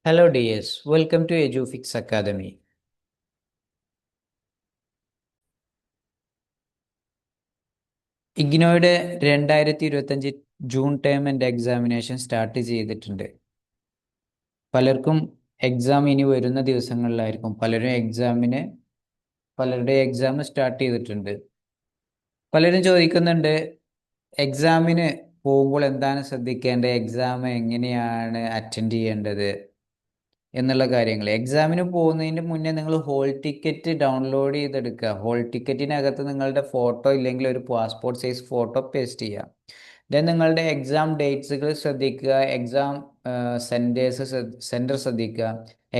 Hello DS, welcome to EduFix Academy. ഇഗ്നോയുടെ 2025 June term and examination start ചെയ്തിട്ടുണ്ട്. പലർക്കും exam ഇനി വരുന്ന ദിവസങ്ങളിലായിരിക്കും. പലരുടെ എക്സാം സ്റ്റാർട്ട് ചെയ്തിട്ടുണ്ട്. പലരും ചോദിക്കുന്നുണ്ട്, എക്സാമിന് പോകുമ്പോൾ എന്താണ് ശ്രദ്ധിക്കേണ്ടത്, എക്സാം എങ്ങനെയാണ് അറ്റൻഡ് ചെയ്യേണ്ടത് എന്നുള്ള കാര്യങ്ങൾ. എക്സാമിന് പോകുന്നതിന് മുന്നേ നിങ്ങൾ ഹോൾ ടിക്കറ്റ് ഡൗൺലോഡ് ചെയ്തെടുക്കുക. ഹോൾ ടിക്കറ്റിനകത്ത് നിങ്ങളുടെ ഫോട്ടോ ഇല്ലെങ്കിൽ ഒരു പാസ്പോർട്ട് സൈസ് ഫോട്ടോ പേസ്റ്റ് ചെയ്യുക. ദെൻ നിങ്ങളുടെ എക്സാം ഡേറ്റ്സുകൾ ശ്രദ്ധിക്കുക. എക്സാം സെൻറ്റർ ശ്രദ്ധിക്കുക.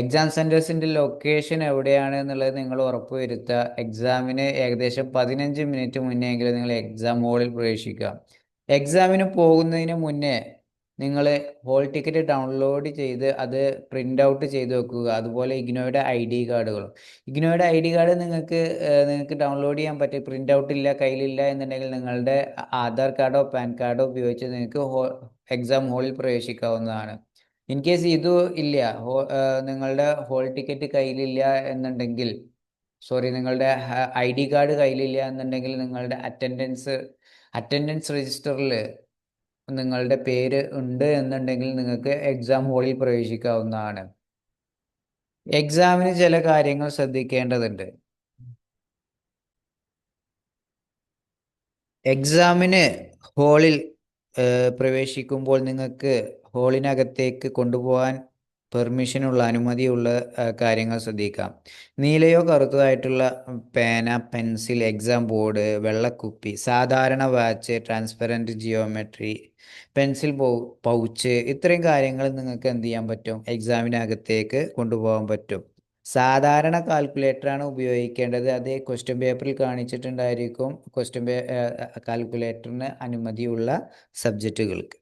എക്സാം സെൻറ്റേഴ്സിൻ്റെ ലൊക്കേഷൻ എവിടെയാണ് എന്നുള്ളത് നിങ്ങൾ ഉറപ്പുവരുത്തുക. എക്സാമിന് ഏകദേശം 15 മിനിറ്റ് മുന്നെയെങ്കിലും നിങ്ങൾ എക്സാം ഹാളിൽ പ്രവേശിക്കുക. എക്സാമിന് പോകുന്നതിന് മുന്നേ നിങ്ങൾ ഹോൾ ടിക്കറ്റ് ഡൗൺലോഡ് ചെയ്ത് അത് പ്രിൻ്റ് ഔട്ട് ചെയ്ത് വെക്കുക. അതുപോലെ ഇഗ്നോയുടെ ID കാർഡുകളും. ഇഗ്നോയുടെ ID കാർഡ് നിങ്ങൾക്ക് ഡൗൺലോഡ് ചെയ്യാൻ പറ്റും. പ്രിൻ്റ് ഔട്ട് ഇല്ല, കയ്യിലില്ല എന്നുണ്ടെങ്കിൽ നിങ്ങളുടെ ആധാർ കാർഡോ പാൻ കാർഡോ ഉപയോഗിച്ച് നിങ്ങൾക്ക് എക്സാം ഹാളിൽ പ്രവേശിക്കാവുന്നതാണ്. ഇൻ കേസ് ഇത് ഇല്ല, നിങ്ങളുടെ ഹോൾ ടിക്കറ്റ് കയ്യിലില്ല എന്നുണ്ടെങ്കിൽ, നിങ്ങളുടെ ID കാർഡ് കയ്യിലില്ല എന്നുണ്ടെങ്കിൽ നിങ്ങളുടെ അറ്റൻഡൻസ് രജിസ്റ്ററിൽ നിങ്ങളുടെ പേര് ഉണ്ട് എന്നുണ്ടെങ്കിൽ നിങ്ങൾക്ക് എക്സാം ഹാളിൽ പ്രവേശിക്കാവുന്നതാണ്. എക്സാമിന് ചില കാര്യങ്ങൾ ശ്രദ്ധിക്കേണ്ടതുണ്ട്. എക്സാമിന് ഹാളിൽ പ്രവേശിക്കുമ്പോൾ നിങ്ങൾക്ക് ഹാളിനകത്തേക്ക് കൊണ്ടുപോകാൻ പെർമിഷനുള്ള അനുമതിയുള്ള കാര്യങ്ങൾ ശ്രദ്ധിക്കാം. നീലയോ കറുത്തതായിട്ടുള്ള പേന, പെൻസിൽ, എക്സാം ബോർഡ്, വെള്ളക്കുപ്പി, സാധാരണ watch, transparent geometry, pencil pouch, ഇത്രയും കാര്യങ്ങൾ നിങ്ങൾക്ക് എന്ത് ചെയ്യാൻ പറ്റും, എക്സാമിനകത്തേക്ക് കൊണ്ടുപോകാൻ പറ്റും. സാധാരണ കാൽക്കുലേറ്ററാണ് ഉപയോഗിക്കേണ്ടത്. അത് ക്വസ്റ്റ്യൻ പേപ്പറിൽ കാണിച്ചിട്ടുണ്ടായിരിക്കും. കാൽക്കുലേറ്ററിന് അനുമതിയുള്ള സബ്ജക്റ്റുകൾക്ക്.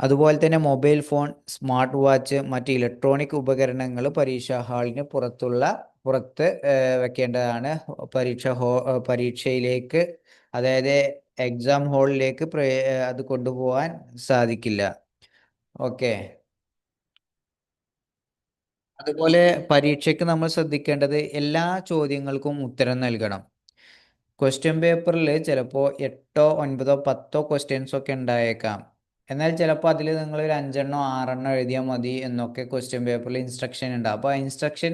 അതുപോലെ തന്നെ മൊബൈൽ ഫോൺ, സ്മാർട്ട് വാച്ച്, മറ്റ് ഇലക്ട്രോണിക് ഉപകരണങ്ങൾ പരീക്ഷാ ഹാളിന് പുറത്ത് വെക്കേണ്ടതാണ്. പരീക്ഷയിലേക്ക്, അതായത് എക്സാം ഹാളിലേക്ക് അത് കൊണ്ടുപോകാൻ സാധിക്കില്ല. ഓക്കെ. അതുപോലെ പരീക്ഷയ്ക്ക് നമ്മൾ ശ്രദ്ധിക്കേണ്ടത് എല്ലാ ചോദ്യങ്ങൾക്കും ഉത്തരം നൽകണം. ക്വസ്റ്റ്യൻ പേപ്പറിൽ ചിലപ്പോൾ 8, 9, 10 ക്വസ്റ്റ്യൻസ് ഒക്കെ ഉണ്ടായേക്കാം. എന്നാൽ ചിലപ്പോൾ അതിൽ നിങ്ങൾ ഒരു 5 6 എഴുതിയാൽ മതി എന്നൊക്കെ ക്വസ്റ്റ്യൻ പേപ്പറിൽ ഇൻസ്ട്രക്ഷൻ ഉണ്ടാവും. അപ്പോൾ ആ ഇൻസ്ട്രക്ഷൻ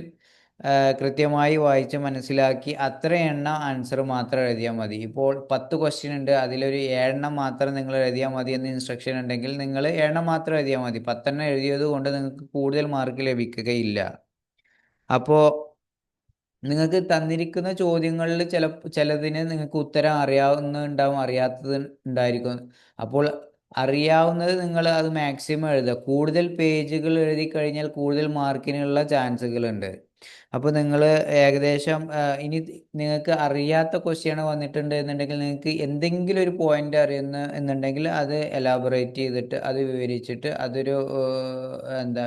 കൃത്യമായി വായിച്ച് മനസ്സിലാക്കി അത്ര എണ്ണം ആൻസർ മാത്രം എഴുതിയാൽ മതി. ഇപ്പോൾ 10 ക്വസ്റ്റ്യൻ ഉണ്ട്, അതിലൊരു 7 മാത്രം നിങ്ങൾ എഴുതിയാൽ മതി എന്ന് ഇൻസ്ട്രക്ഷൻ ഉണ്ടെങ്കിൽ നിങ്ങൾ 7 മാത്രം എഴുതിയാൽ മതി. 10 എഴുതിയത് കൊണ്ട് നിങ്ങൾക്ക് കൂടുതൽ മാർക്ക് ലഭിക്കുകയില്ല. അപ്പോൾ നിങ്ങൾക്ക് തന്നിരിക്കുന്ന ചോദ്യങ്ങളിൽ ചിലതിന് നിങ്ങൾക്ക് ഉത്തരം അറിയാവുന്നുണ്ടാവും, അറിയാത്തത് ഉണ്ടായിരിക്കും. അപ്പോൾ അറിയാവുന്നത് നിങ്ങൾ അത് മാക്സിമം എഴുതുക. കൂടുതൽ പേജുകൾ എഴുതി കഴിഞ്ഞാൽ കൂടുതൽ മാർക്കിനുള്ള ചാൻസുകളുണ്ട്. അപ്പോൾ നിങ്ങൾ ഏകദേശം ഇനി നിങ്ങൾക്ക് അറിയാത്ത ക്വസ്റ്റ്യൻ വന്നിട്ടുണ്ട് എന്നുണ്ടെങ്കിൽ, നിങ്ങൾക്ക് എന്തെങ്കിലും ഒരു പോയിന്റ് അറിയുന്ന എന്നുണ്ടെങ്കിൽ അത് എലാബറേറ്റ് ചെയ്തിട്ട് അത് വിവരിച്ചിട്ട് അതൊരു എന്താ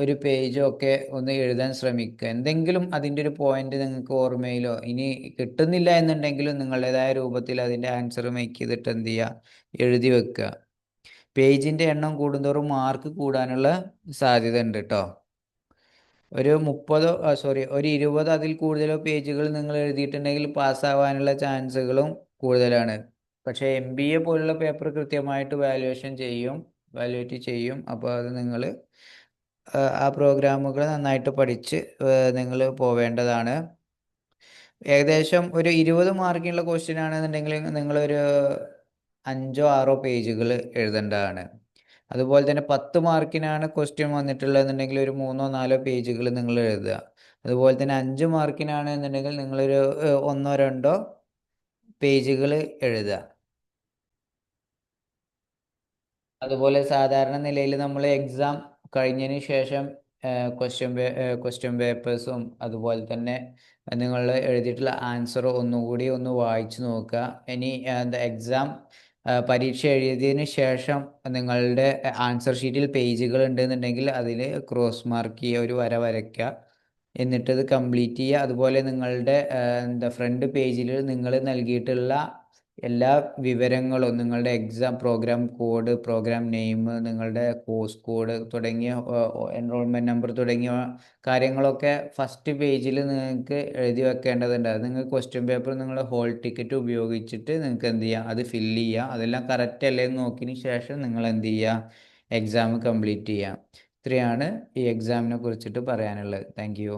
ഒരു പേജോ ഒക്കെ ഒന്ന് എഴുതാൻ ശ്രമിക്കുക. എന്തെങ്കിലും അതിൻ്റെ ഒരു പോയിന്റ് നിങ്ങൾക്ക് ഓർമ്മയിലോ ഇനി കിട്ടുന്നില്ല എന്നുണ്ടെങ്കിലും നിങ്ങളുടേതായ രൂപത്തിൽ അതിൻ്റെ ആൻസർ മേക്ക് ചെയ്തിട്ട് എന്ത് ചെയ്യുക, എഴുതി വെക്കുക. പേജിൻ്റെ എണ്ണം കൂടുന്തോറും മാർക്ക് കൂടാനുള്ള സാധ്യത ഉണ്ട് കേട്ടോ. ഒരു 20 അതിൽ കൂടുതലോ പേജുകൾ നിങ്ങൾ എഴുതിയിട്ടുണ്ടെങ്കിൽ പാസ്സാവാനുള്ള ചാൻസുകളും കൂടുതലാണ്. പക്ഷേ MBA പോലുള്ള പേപ്പർ കൃത്യമായിട്ട് വാല്യുവേറ്റ് ചെയ്യും. അപ്പോൾ അത് നിങ്ങൾ ആ പ്രോഗ്രാമുകൾ നന്നായിട്ട് പഠിച്ച് നിങ്ങൾ പോവേണ്ടതാണ്. ഏകദേശം ഒരു 20 മാർക്കിനുള്ള ക്വസ്റ്റ്യൻ ആണെന്നുണ്ടെങ്കിൽ നിങ്ങളൊരു 5 6 പേജുകൾ എഴുതേണ്ടതാണ്. അതുപോലെ തന്നെ 10 മാർക്കിനാണ് ക്വസ്റ്റ്യൻ വന്നിട്ടുള്ളതെന്നുണ്ടെങ്കിൽ ഒരു 3 4 പേജുകൾ നിങ്ങൾ എഴുതുക. അതുപോലെ തന്നെ 5 മാർക്കിനാണ് എന്നുണ്ടെങ്കിൽ നിങ്ങളൊരു 1 2 പേജുകൾ എഴുതുക. അതുപോലെ സാധാരണ നിലയിൽ നമ്മൾ എക്സാം കഴിഞ്ഞതിന് ശേഷം ക്വസ്റ്റ്യൻ പേപ്പേഴ്സും അതുപോലെ തന്നെ നിങ്ങൾ എഴുതിയിട്ടുള്ള ആൻസർ ഒന്നുകൂടി ഒന്ന് വായിച്ചു നോക്കുക. ഇനി എക്സാം പരീക്ഷ എഴുതിയതിന് ശേഷം നിങ്ങളുടെ ആൻസർ ഷീറ്റിൽ പേജുകൾ ഉണ്ടെന്നുണ്ടെങ്കിൽ അതിൽ ക്രോസ് മാർക്ക് ചെയ്യുക, ഒരു വര വരയ്ക്കുക, എന്നിട്ട് അത് കംപ്ലീറ്റ് ചെയ്യുക. അതുപോലെ നിങ്ങളുടെ ഫ്രണ്ട് പേജിൽ നിങ്ങൾ നൽകിയിട്ടുള്ള എല്ലാ വിവരങ്ങളും നിങ്ങളുടെ exam program code, program name, നിങ്ങളുടെ കോഴ്സ് കോഡ് തുടങ്ങിയ എൻറോൾമെൻറ്റ് നമ്പർ തുടങ്ങിയ കാര്യങ്ങളൊക്കെ ഫസ്റ്റ് പേജിൽ നിങ്ങൾക്ക് എഴുതി വെക്കേണ്ടതുണ്ട്. അത് നിങ്ങൾ ക്വസ്റ്റ്യൻ പേപ്പർ നിങ്ങൾ ഹോൾ ടിക്കറ്റ് ഉപയോഗിച്ചിട്ട് നിങ്ങൾക്ക് എന്ത് ചെയ്യാം, അത് ഫില്ല് ചെയ്യുക. അതെല്ലാം കറക്റ്റ് അല്ലേ എന്ന് നോക്കിയതിന് ശേഷം നിങ്ങൾ എന്ത് ചെയ്യുക, എക്സാം കംപ്ലീറ്റ് ചെയ്യുക. ഇത്രയാണ് ഈ എക്സാമിനെ കുറിച്ചിട്ട് പറയാനുള്ളത്. Thank you.